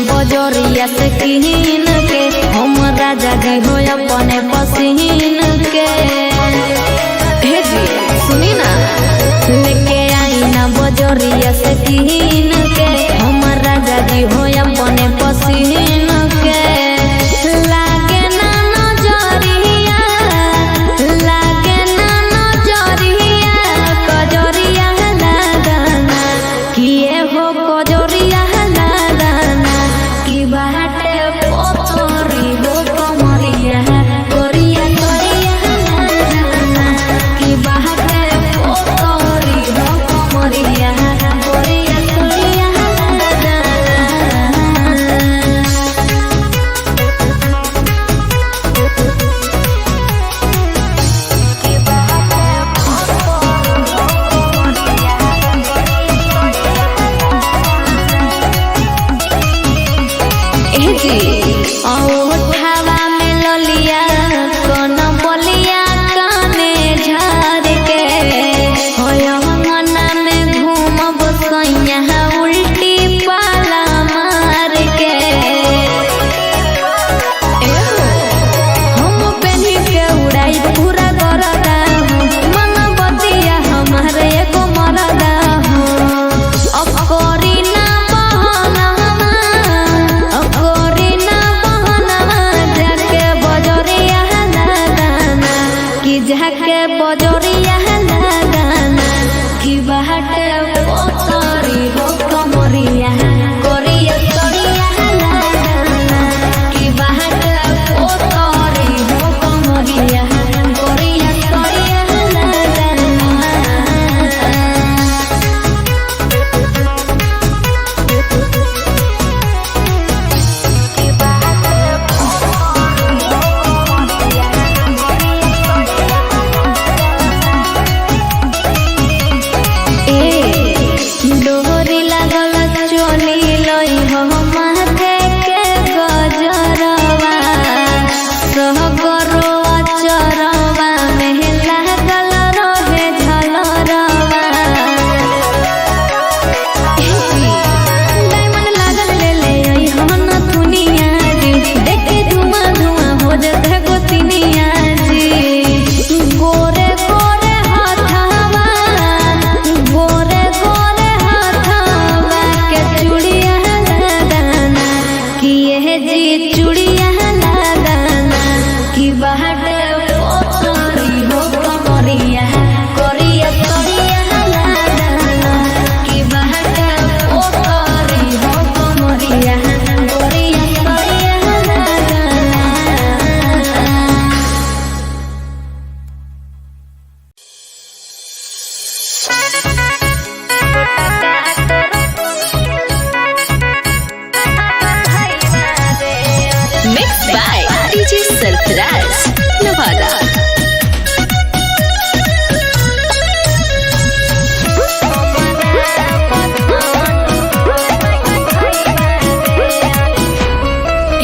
बजरिया से किन के हम राजा जी हो अपने पसीन के। हे जी सुनी ना, लेके आई ना बजरिया से किन के हम राजा जी हो अपने पसीन के। लागे ना नजरिया, लागे ना नजरिया, कजरिया लगाना किए हो कजरिया लगाना की बाटे पोतरी हो कमरिया गोरिया गोरिया लगाना की बाटे पोतरी हो कमरिया गोरिया गोरिया लगाना। ओठवा में ललिया कौन बलिया काने झार के होयंगना में घूमब सैया उल्टी पाला मार के। हम पहनी के उड़ाई पूरा करदा हूँ मन बतिया हमारे एगो मरदा हूँ। अब करी ना बहाना, अब करी ना बहाना जाके बजरिया लगाना कि जाके बजरिया लगाना कि बाटे पोतरी हो कमरिया गोरिया गोरिया लगाना कि बाटे पोतरी हो कमरिया गोरिया गोरिया लगाना। डोरी लागल चोली लई हो माथे के गजरवा सहगरवा चरवा में लागल रहे झलरवा। डायमंड लागल ले ले आई हन दुनिया जी देखे धुआं धुआं हो जाते गोतिनिया जी। गोरे गोरे हथवा, गोरे गोरे हथवा के चूड़िया लगाना कि यह जी चूड़िया लगाना कि बाटे पोतरी हो कमरिया गोरिया गोरिया लगाना कि बाटे पोतरी हो कमरिया गोरिया गोरिया लगाना। Mixed by DJ Sarfaraz, Nevada.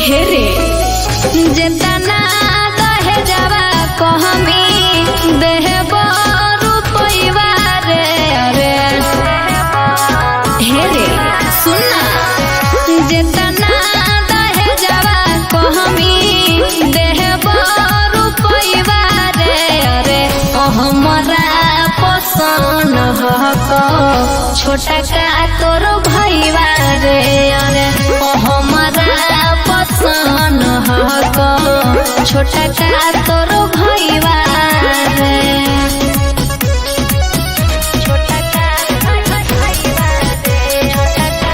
हे रे जेतना दहे जावा कहमी देहब रुपैया रे। अरे हे रे सुनना, जेतना दहे जावा कहमी देहब रुपैया रे। अरे हमरा पसंद हक छोटा का तोर भैया रे। अरे हमरा पसंद हक छोटा का तोर भैया रे। छोटा का भैया रे, छोटा का।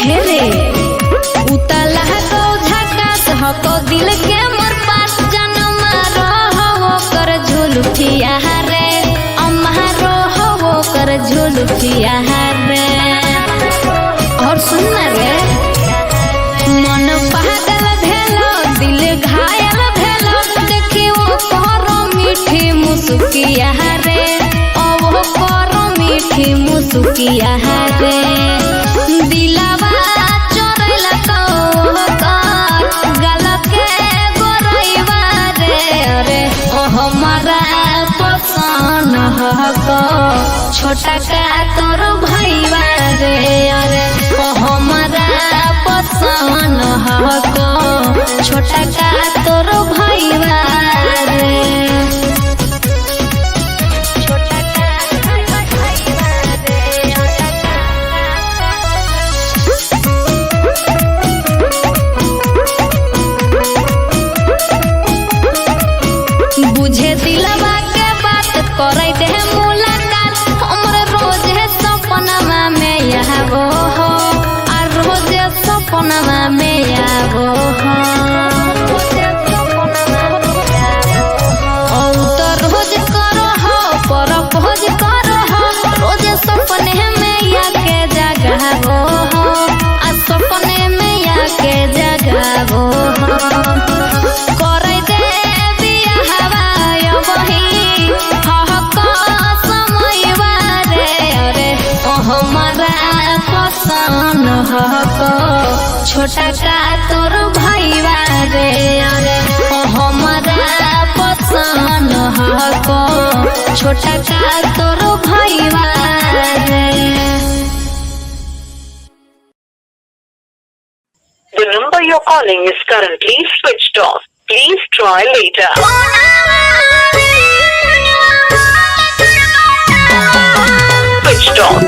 हे रे उतला को झकास हको दिल के मोर पास जन्म रहो कर झुलुठिया रे अम्हारो हो कर झुलुठिया रे। और सुनना रे मन पागल भेलो दिल घायल भेलो देखी वो करो मीठी मुस्किया रे ओ वो करो मीठी मुस्किया रे। दिलावा चोरैला तो गलत के गोरैवा रे। अरे ओ हमारा पसंद छोटा का तोर भैया रे अरे हमारा पसंद हको छोटा का तोर भैया रे बुझे दिलवा के बात करे दे मुलाकात हमरे रोज है सपनमा में आबो हो और रोज सपनमा में आबो हो औ तो रोज करो हो पर खोज करो हो रोज सपने में आके जगाबो हो आ सपने में आके जगाबो हो छोटा का तोर भैया रे अरे हमारा पसंद हको छोटा का तोर भैया रे। The number you're calling is currently switched off. Please try later. Switched off.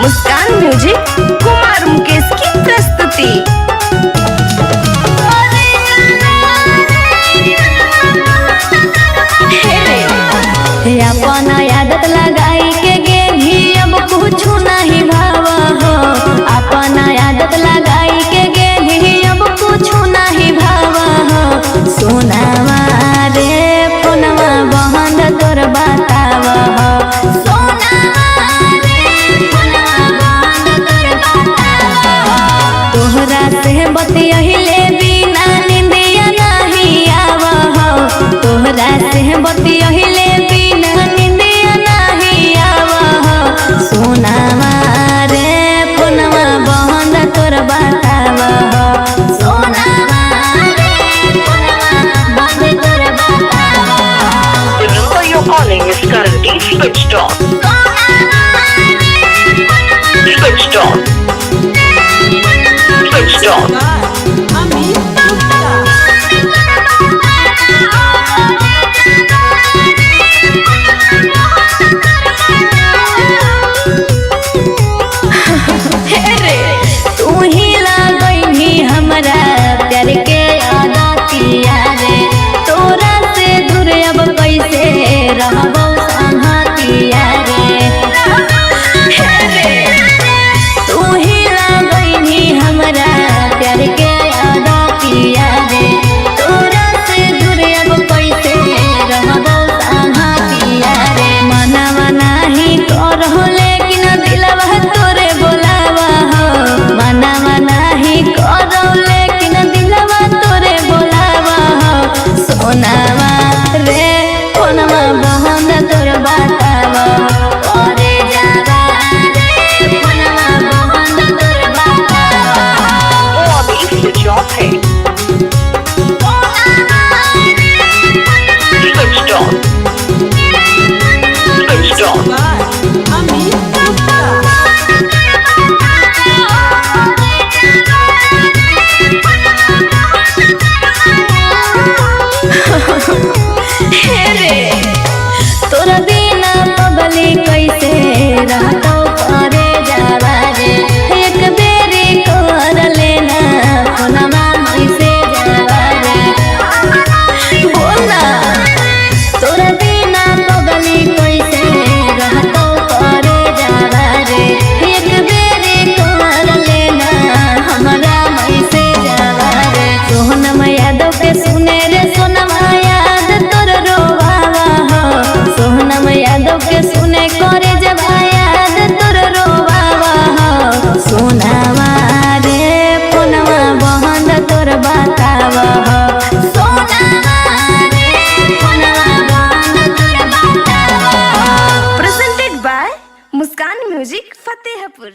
Muskan music Kumar Mukesh की प्रस्तुति। अपन आदत लगाई के गेली अब कुछ नहीं भावा हो अपन आदत लगाई के गेली अब कुछ नहीं भावा हो सोनावा रे फोनवा बहन तोर बतावा हो तोहरा से बतियहिले बिना निंदिया नहीं आवा हो तोहरा से बतियहिले बिना निंदिया नहीं आवा हो सोनावा रे फोनवा बहन तोर बतावा हो सोनावा रे फोनवा बहन तोर बतावा The number you're calling is currently switched off. Switched off. Switched off. तू ही लगैनी हमरा प्यार के आदतिया रे तोरा से दूर अब कैसे रहबो संगतिया रे तू ही लगैनी हमरा प्यार के आदतिया रे तोरा से दूर अब कैसे रहबो संगतिया रे मनवा नाही करहो लेकिन दिलवा तोरे बोलावा हो मनवा नाही करो लेकिन दिलवा तोरे बोलावा हो सोनावा रे फोनवा बहन तोर बतावा अरे जावा रे फोनवा बहन तोर बतावा वो अभी switch off है. Switched off. Switched off. तोरा बिना पगली कैसे रहतो करे जावा रे एक बेरी कर लेना फोनवा कैसे जावा रे बोला तोरा बिना पगली कैसे रहतो करे जावा रे एक बेरी कर लेना हमरा कैसे जावा रे सोहनम यादव के सुने रे सोनवा याद तोर रोवावा हो सोहनम यादव के सुने करे जब याद तोर रोवावा हो सोनावा रे फोनवा बहन तोर बतावा हो सोनावा रे फोनवा बहन तोर बतावा Presented by Muskan music Fatehpur.